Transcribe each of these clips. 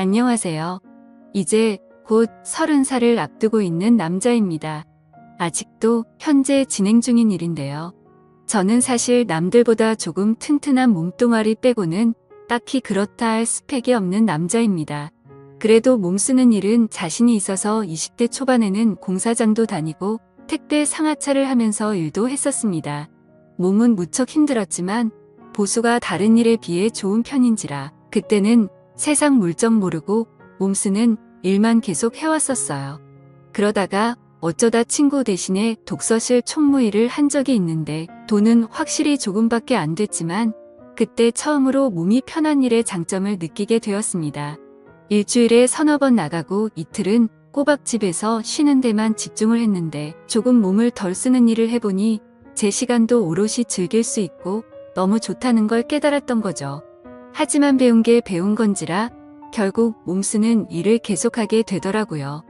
안녕하세요. 이제 곧 30살을 앞두고 있는 남자입니다. 아직도 현재 진행 중인 일인데요. 저는 사실 남들보다 조금 튼튼한 몸뚱아리 빼고는 딱히 그렇다 할 스펙이 없는 남자입니다. 그래도 몸 쓰는 일은 자신이 있어서 20대 초반에는 공사장도 다니고 택배 상하차를 하면서 일도 했었습니다. 몸은 무척 힘들었지만 보수가 다른 일에 비해 좋은 편인지라 그때는 세상 물정 모르고 몸 쓰는 일만 계속 해왔었어요. 그러다가 어쩌다 친구 대신에 독서실 총무 일을 한 적이 있는데 돈은 확실히 조금밖에 안 됐지만 그때 처음으로 몸이 편한 일의 장점을 느끼게 되었습니다. 일주일에 서너 번 나가고 이틀은 꼬박 집에서 쉬는 데만 집중을 했는데 조금 몸을 덜 쓰는 일을 해보니 제 시간도 오롯이 즐길 수 있고 너무 좋다는 걸 깨달았던 거죠. 하지만 배운 게 배운 건지라 결국 몸 쓰는 일을 계속하게 되더라고요.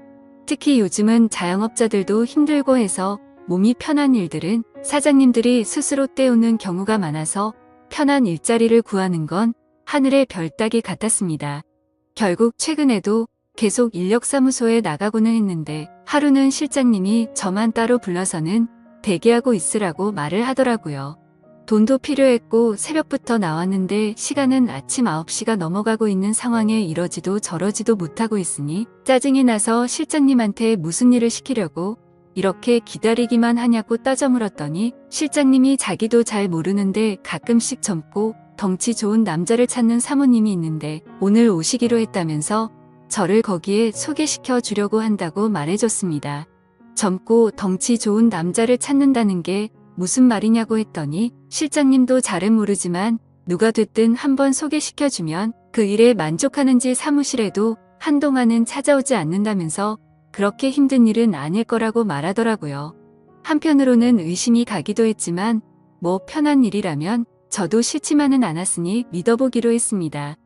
특히 요즘은 자영업자들도 힘들고 해서 몸이 편한 일들은 사장님들이 스스로 때우는 경우가 많아서 편한 일자리를 구하는 건 하늘의 별 따기 같았습니다. 결국 최근에도 계속 인력사무소에 나가고는 했는데 하루는 실장님이 저만 따로 불러서는 대기하고 있으라고 말을 하더라고요. 돈도 필요했고 새벽부터 나왔는데 시간은 아침 9시가 넘어가고 있는 상황에 이러지도 저러지도 못하고 있으니 짜증이 나서 실장님한테 무슨 일을 시키려고 이렇게 기다리기만 하냐고 따져 물었더니 실장님이 자기도 잘 모르는데 가끔씩 젊고 덩치 좋은 남자를 찾는 사모님이 있는데 오늘 오시기로 했다면서 저를 거기에 소개시켜 주려고 한다고 말해줬습니다. 젊고 덩치 좋은 남자를 찾는다는 게 무슨 말이냐고 했더니 실장님도 잘은 모르지만 누가 됐든 한번 소개시켜주면 그 일에 만족하는지 사무실에도 한동안은 찾아오지 않는다면서 그렇게 힘든 일은 아닐 거라고 말하더라고요. 한편으로는 의심이 가기도 했지만 뭐 편한 일이라면 저도 싫지만은 않았으니 믿어보기로 했습니다.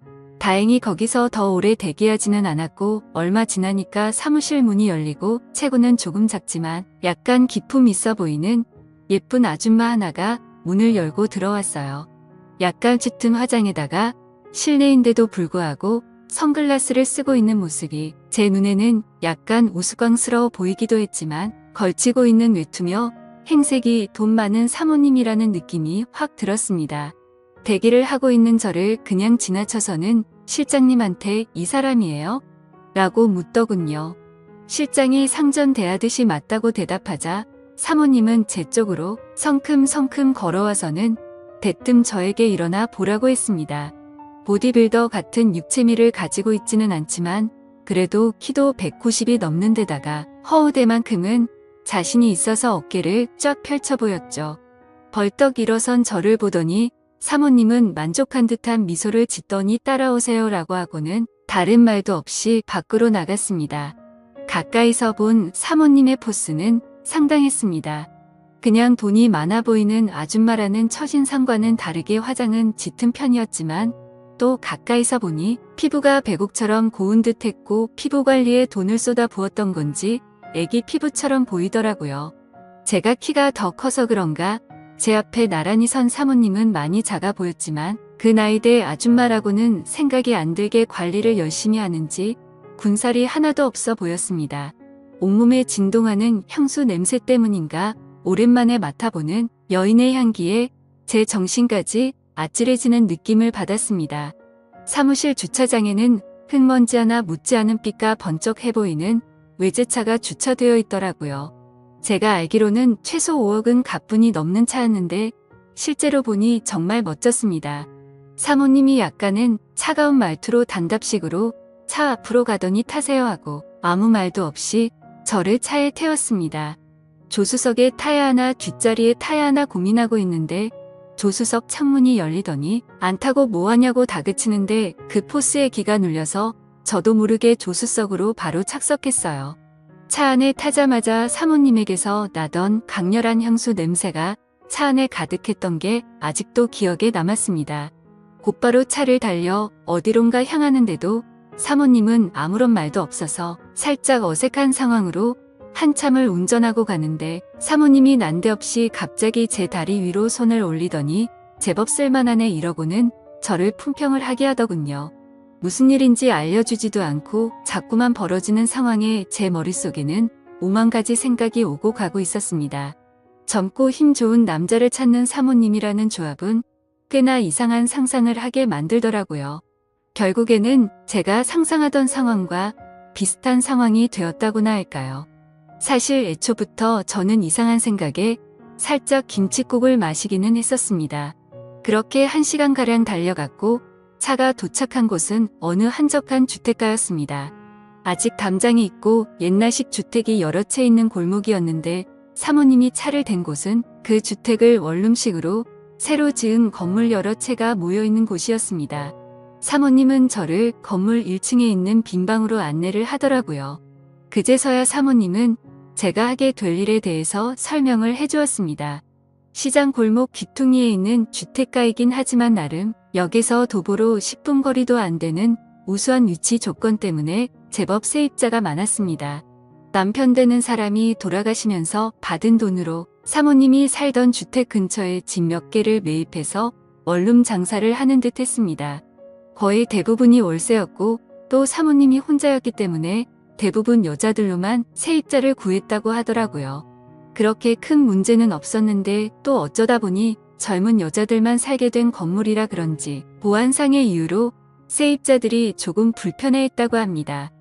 다행히 거기서 더 오래 대기하지는 않았고 얼마 지나니까 사무실 문이 열리고 체구는 조금 작지만 약간 기품 있어 보이는 예쁜 아줌마 하나가 문을 열고 들어왔어요. 약간 짙은 화장에다가 실내인데도 불구하고 선글라스를 쓰고 있는 모습이 제 눈에는 약간 우스꽝스러워 보이기도 했지만 걸치고 있는 외투며 행색이 돈 많은 사모님이라는 느낌이 확 들었습니다. 대기를 하고 있는 저를 그냥 지나쳐서는 실장님한테 이 사람이에요? 라고 묻더군요. 실장이 상전대하듯이 맞다고 대답하자 사모님은 제 쪽으로 성큼성큼 걸어와서는 대뜸 저에게 일어나 보라고 했습니다. 보디빌더 같은 육체미를 가지고 있지는 않지만 그래도 키도 190이 넘는 데다가 허우대만큼은 자신이 있어서 어깨를 쫙 펼쳐 보였죠. 벌떡 일어선 저를 보더니 사모님은 만족한 듯한 미소를 짓더니 따라오세요 라고 하고는 다른 말도 없이 밖으로 나갔습니다. 가까이서 본 사모님의 포스는 상당했습니다. 그냥 돈이 많아 보이는 아줌마라는 첫인상과는 다르게 화장은 짙은 편이었지만 또 가까이서 보니 피부가 백옥처럼 고운 듯했고 피부 관리에 돈을 쏟아 부었던 건지 애기 피부처럼 보이더라고요. 제가 키가 더 커서 그런가 제 앞에 나란히 선 사모님은 많이 작아 보였지만 그 나이대 아줌마라고는 생각이 안 들게 관리를 열심히 하는지 군살이 하나도 없어 보였습니다. 온몸에 진동하는 향수 냄새 때문인가 오랜만에 맡아보는 여인의 향기에 제 정신까지 아찔해지는 느낌을 받았습니다. 사무실 주차장에는 흙먼지 하나 묻지 않은 빛과 번쩍해 보이는 외제차가 주차되어 있더라고요. 제가 알기로는 최소 5억은 가뿐히 넘는 차였는데 실제로 보니 정말 멋졌습니다. 사모님이 약간은 차가운 말투로 단답식으로 차 앞으로 가더니 타세요 하고 아무 말도 없이 저를 차에 태웠습니다. 조수석에 타야 하나 뒷자리에 타야 하나 고민하고 있는데 조수석 창문이 열리더니 안 타고 뭐하냐고 다그치는데 그 포스에 기가 눌려서 저도 모르게 조수석으로 바로 착석했어요. 차 안에 타자마자 사모님에게서 나던 강렬한 향수 냄새가 차 안에 가득했던 게 아직도 기억에 남았습니다. 곧바로 차를 달려 어디론가 향하는데도 사모님은 아무런 말도 없어서 살짝 어색한 상황으로 한참을 운전하고 가는데 사모님이 난데없이 갑자기 제 다리 위로 손을 올리더니 제법 쓸만하네 이러고는 저를 품평을 하게 하더군요. 무슨 일인지 알려주지도 않고 자꾸만 벌어지는 상황에 제 머릿속에는 오만 가지 생각이 오고 가고 있었습니다. 젊고 힘 좋은 남자를 찾는 사모님이라는 조합은 꽤나 이상한 상상을 하게 만들더라고요. 결국에는 제가 상상하던 상황과 비슷한 상황이 되었다고나 할까요? 사실 애초부터 저는 이상한 생각에 살짝 김칫국을 마시기는 했었습니다. 그렇게 1시간가량 달려갔고 차가 도착한 곳은 어느 한적한 주택가였습니다. 아직 담장이 있고 옛날식 주택이 여러 채 있는 골목이었는데 사모님이 차를 댄 곳은 그 주택을 원룸식으로 새로 지은 건물 여러 채가 모여있는 곳이었습니다. 사모님은 저를 건물 1층에 있는 빈 방으로 안내를 하더라고요. 그제서야 사모님은 제가 하게 될 일에 대해서 설명을 해주었습니다. 시장 골목 귀퉁이에 있는 주택가이긴 하지만 나름 역에서 도보로 10분 거리도 안 되는 우수한 위치 조건 때문에 제법 세입자가 많았습니다. 남편 되는 사람이 돌아가시면서 받은 돈으로 사모님이 살던 주택 근처에 집 몇 개를 매입해서 원룸 장사를 하는 듯 했습니다. 거의 대부분이 월세였고 또 사모님이 혼자였기 때문에 대부분 여자들로만 세입자를 구했다고 하더라고요. 그렇게 큰 문제는 없었는데 또 어쩌다 보니 젊은 여자들만 살게 된 건물이라 그런지 보안상의 이유로 세입자들이 조금 불편해했다고 합니다.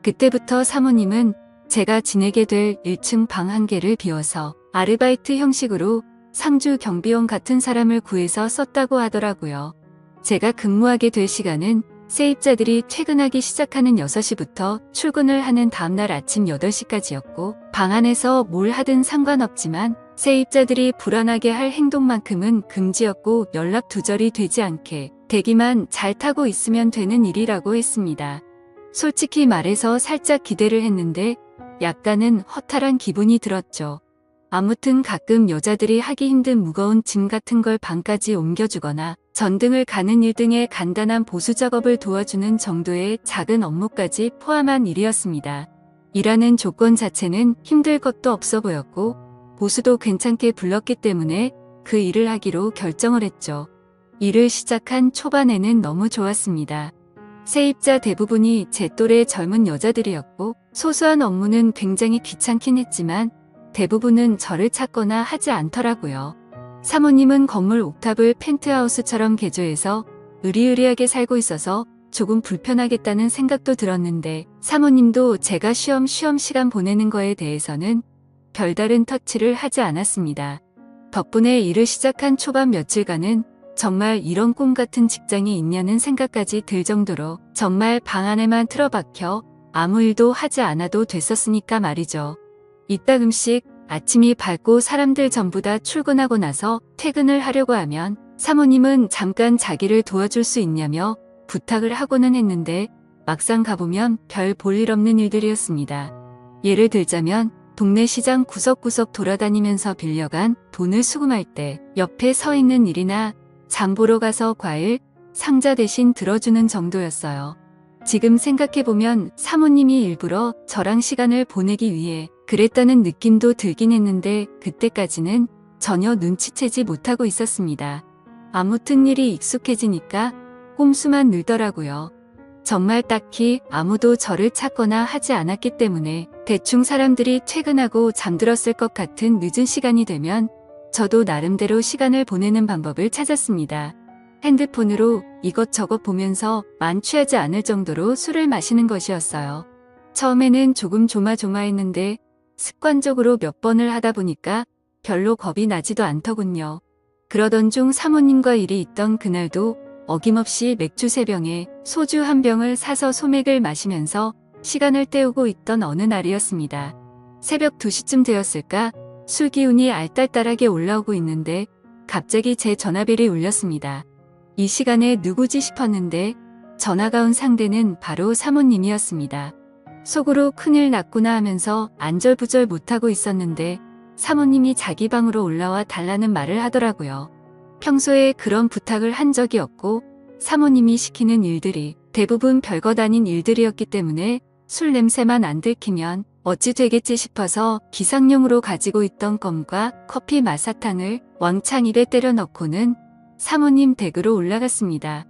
그때부터 사모님은 제가 지내게 될 1층 방 1개를 비워서 아르바이트 형식으로 상주 경비원 같은 사람을 구해서 썼다고 하더라고요. 제가 근무하게 될 시간은 세입자들이 퇴근하기 시작하는 6시부터 출근을 하는 다음날 아침 8시까지였고 방 안에서 뭘 하든 상관없지만 세입자들이 불안하게 할 행동만큼은 금지였고 연락 두절이 되지 않게 대기만 잘 타고 있으면 되는 일이라고 했습니다. 솔직히 말해서 살짝 기대를 했는데 약간은 허탈한 기분이 들었죠. 아무튼 가끔 여자들이 하기 힘든 무거운 짐 같은 걸 방까지 옮겨주거나 전등을 가는 일 등의 간단한 보수 작업을 도와주는 정도의 작은 업무까지 포함한 일이었습니다. 일하는 조건 자체는 힘들 것도 없어 보였고 보수도 괜찮게 불렀기 때문에 그 일을 하기로 결정을 했죠. 일을 시작한 초반에는 너무 좋았습니다. 세입자 대부분이 제 또래 젊은 여자들이었고 소소한 업무는 굉장히 귀찮긴 했지만 대부분은 저를 찾거나 하지 않더라고요. 사모님은 건물 옥탑을 펜트하우스처럼 개조해서 으리으리하게 살고 있어서 조금 불편하겠다는 생각도 들었는데 사모님도 제가 쉬엄쉬엄 시간 보내는 거에 대해서는 별다른 터치를 하지 않았습니다. 덕분에 일을 시작한 초반 며칠간은 정말 이런 꿈 같은 직장이 있냐는 생각까지 들 정도로 정말 방 안에만 틀어박혀 아무 일도 하지 않아도 됐었으니까 말이죠. 이따금씩 아침이 밝고 사람들 전부 다 출근하고 나서 퇴근을 하려고 하면 사모님은 잠깐 자기를 도와줄 수 있냐며 부탁을 하고는 했는데 막상 가보면 별 볼일 없는 일들이었습니다. 예를 들자면 동네 시장 구석구석 돌아다니면서 빌려간 돈을 수금할 때 옆에 서 있는 일이나 장 보러 가서 과일, 상자 대신 들어주는 정도였어요. 지금 생각해보면 사모님이 일부러 저랑 시간을 보내기 위해 그랬다는 느낌도 들긴 했는데 그때까지는 전혀 눈치채지 못하고 있었습니다. 아무튼 일이 익숙해지니까 꼼수만 늘더라고요. 정말 딱히 아무도 저를 찾거나 하지 않았기 때문에 대충 사람들이 퇴근하고 잠들었을 것 같은 늦은 시간이 되면 저도 나름대로 시간을 보내는 방법을 찾았습니다. 핸드폰으로 이것저것 보면서 만취하지 않을 정도로 술을 마시는 것이었어요. 처음에는 조금 조마조마했는데 습관적으로 몇 번을 하다 보니까 별로 겁이 나지도 않더군요. 그러던 중 사모님과 일이 있던 그날도 어김없이 맥주 3병에 소주 1병을 사서 소맥을 마시면서 시간을 때우고 있던 어느 날이었습니다. 새벽 2시쯤 되었을까 술 기운이 알딸딸하게 올라오고 있는데 갑자기 제 전화벨이 울렸습니다. 이 시간에 누구지 싶었는데 전화가 온 상대는 바로 사모님이었습니다. 속으로 큰일 났구나 하면서 안절부절 못하고 있었는데 사모님이 자기 방으로 올라와 달라는 말을 하더라고요. 평소에 그런 부탁을 한 적이 없고 사모님이 시키는 일들이 대부분 별것 아닌 일들이었기 때문에 술 냄새만 안 들키면 어찌 되겠지 싶어서 기상용으로 가지고 있던 껌과 커피 마사탕을 왕창 입에 때려 넣고는 사모님 댁으로 올라갔습니다.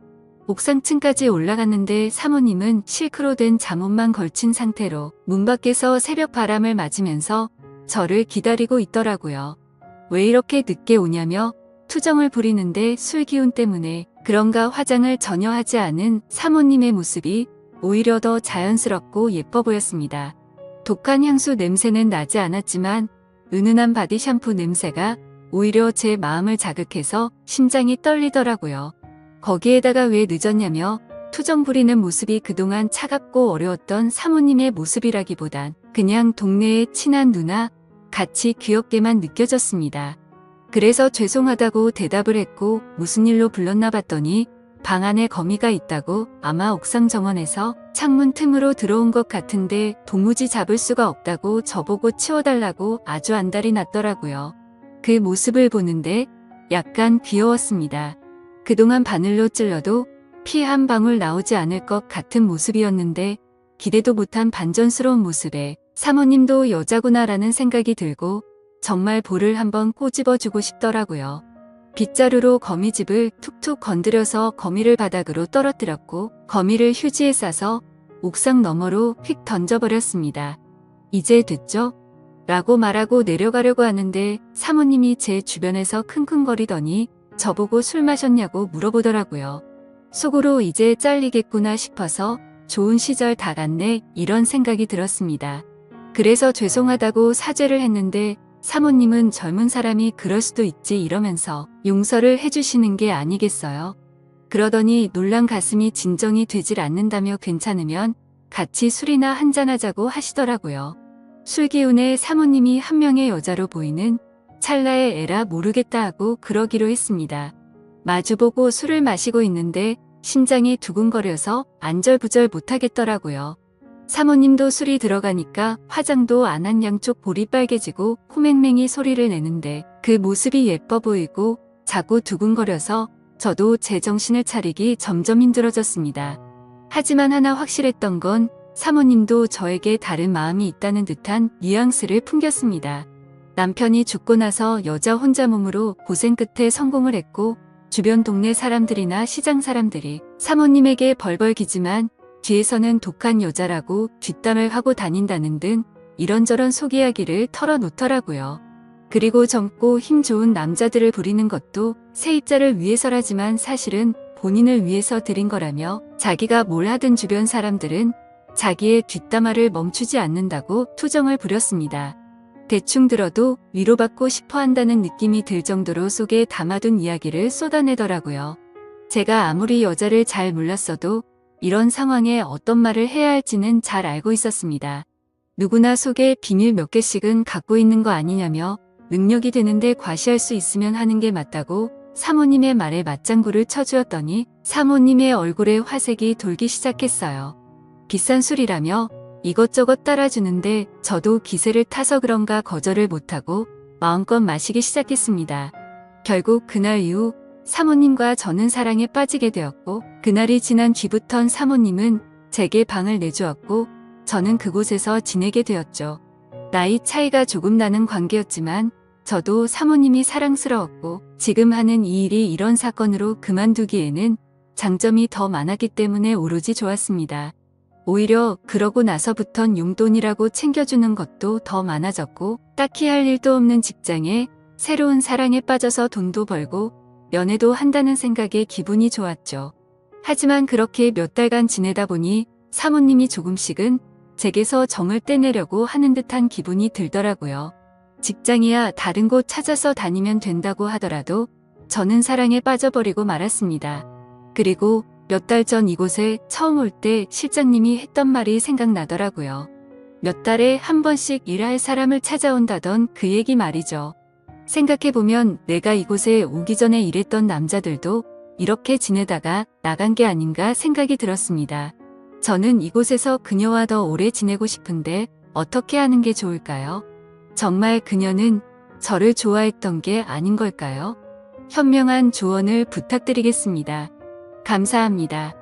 옥상층까지 올라갔는데 사모님은 실크로 된 잠옷만 걸친 상태로 문 밖에서 새벽 바람을 맞으면서 저를 기다리고 있더라고요. 왜 이렇게 늦게 오냐며 투정을 부리는데 술 기운 때문에 그런가 화장을 전혀 하지 않은 사모님의 모습이 오히려 더 자연스럽고 예뻐 보였습니다. 독한 향수 냄새는 나지 않았지만 은은한 바디 샴푸 냄새가 오히려 제 마음을 자극해서 심장이 떨리더라고요. 거기에다가 왜 늦었냐며 투정 부리는 모습이 그동안 차갑고 어려웠던 사모님의 모습이라기보단 그냥 동네의 친한 누나 같이 귀엽게만 느껴졌습니다. 그래서 죄송하다고 대답을 했고 무슨 일로 불렀나 봤더니 방 안에 거미가 있다고 아마 옥상 정원에서 창문 틈으로 들어온 것 같은데 도무지 잡을 수가 없다고 저보고 치워달라고 아주 안달이 났더라고요. 그 모습을 보는데 약간 귀여웠습니다. 그동안 바늘로 찔러도 피 한 방울 나오지 않을 것 같은 모습이었는데 기대도 못한 반전스러운 모습에 사모님도 여자구나라는 생각이 들고 정말 볼을 한번 꼬집어주고 싶더라고요. 빗자루로 거미집을 툭툭 건드려서 거미를 바닥으로 떨어뜨렸고 거미를 휴지에 싸서 옥상 너머로 휙 던져버렸습니다. 이제 됐죠? 라고 말하고 내려가려고 하는데 사모님이 제 주변에서 킁킁거리더니 저보고 술 마셨냐고 물어보더라고요. 속으로 이제 잘리겠구나 싶어서 좋은 시절 다 갔네 이런 생각이 들었습니다. 그래서 죄송하다고 사죄를 했는데 사모님은 젊은 사람이 그럴 수도 있지 이러면서 용서를 해주시는 게 아니겠어요? 그러더니 놀란 가슴이 진정이 되질 않는다며 괜찮으면 같이 술이나 한잔하자고 하시더라고요. 술 기운에 사모님이 한 명의 여자로 보이는 찰나의 에라 모르겠다 하고 그러기로 했습니다. 마주보고 술을 마시고 있는데 심장이 두근거려서 안절부절 못하겠더라고요. 사모님도 술이 들어가니까 화장도 안 한 양쪽 볼이 빨개지고 코맹맹이 소리를 내는데 그 모습이 예뻐 보이고 자꾸 두근거려서 저도 제 정신을 차리기 점점 힘들어졌습니다. 하지만 하나 확실했던 건 사모님도 저에게 다른 마음이 있다는 듯한 뉘앙스를 풍겼습니다. 남편이 죽고 나서 여자 혼자 몸으로 고생 끝에 성공을 했고 주변 동네 사람들이나 시장 사람들이 사모님에게 벌벌 기지만 뒤에서는 독한 여자라고 뒷담을 하고 다닌다는 등 이런저런 속 이야기를 털어놓더라고요. 그리고 젊고 힘 좋은 남자들을 부리는 것도 세입자를 위해서라지만 사실은 본인을 위해서 드린 거라며 자기가 뭘 하든 주변 사람들은 자기의 뒷담화를 멈추지 않는다고 투정을 부렸습니다. 대충 들어도 위로받고 싶어 한다는 느낌이 들 정도로 속에 담아둔 이야기를 쏟아내더라고요. 제가 아무리 여자를 잘 몰랐어도 이런 상황에 어떤 말을 해야 할지는 잘 알고 있었습니다. 누구나 속에 비밀 몇 개씩은 갖고 있는 거 아니냐며 능력이 되는데 과시할 수 있으면 하는 게 맞다고 사모님의 말에 맞장구를 쳐주었더니 사모님의 얼굴에 화색이 돌기 시작했어요. 비싼 술이라며 이것저것 따라주는데 저도 기세를 타서 그런가 거절을 못하고 마음껏 마시기 시작했습니다. 결국 그날 이후 사모님과 저는 사랑에 빠지게 되었고 그날이 지난 뒤부턴 사모님은 제게 방을 내주었고 저는 그곳에서 지내게 되었죠. 나이 차이가 조금 나는 관계였지만 저도 사모님이 사랑스러웠고 지금 하는 이 일이 이런 사건으로 그만두기에는 장점이 더 많았기 때문에 오로지 좋았습니다. 오히려 그러고 나서부턴 용돈이라고 챙겨주는 것도 더 많아졌고 딱히 할 일도 없는 직장에 새로운 사랑에 빠져서 돈도 벌고 연애도 한다는 생각에 기분이 좋았죠. 하지만 그렇게 몇 달간 지내다 보니 사모님이 조금씩은 제게서 정을 떼내려고 하는 듯한 기분이 들더라고요. 직장이야 다른 곳 찾아서 다니면 된다고 하더라도 저는 사랑에 빠져버리고 말았습니다. 그리고 몇 달 전 이곳에 처음 올 때 실장님이 했던 말이 생각나더라고요. 몇 달에 한 번씩 일할 사람을 찾아온다던 그 얘기 말이죠. 생각해보면 내가 이곳에 오기 전에 일했던 남자들도 이렇게 지내다가 나간 게 아닌가 생각이 들었습니다. 저는 이곳에서 그녀와 더 오래 지내고 싶은데 어떻게 하는 게 좋을까요? 정말 그녀는 저를 좋아했던 게 아닌 걸까요? 현명한 조언을 부탁드리겠습니다. 감사합니다.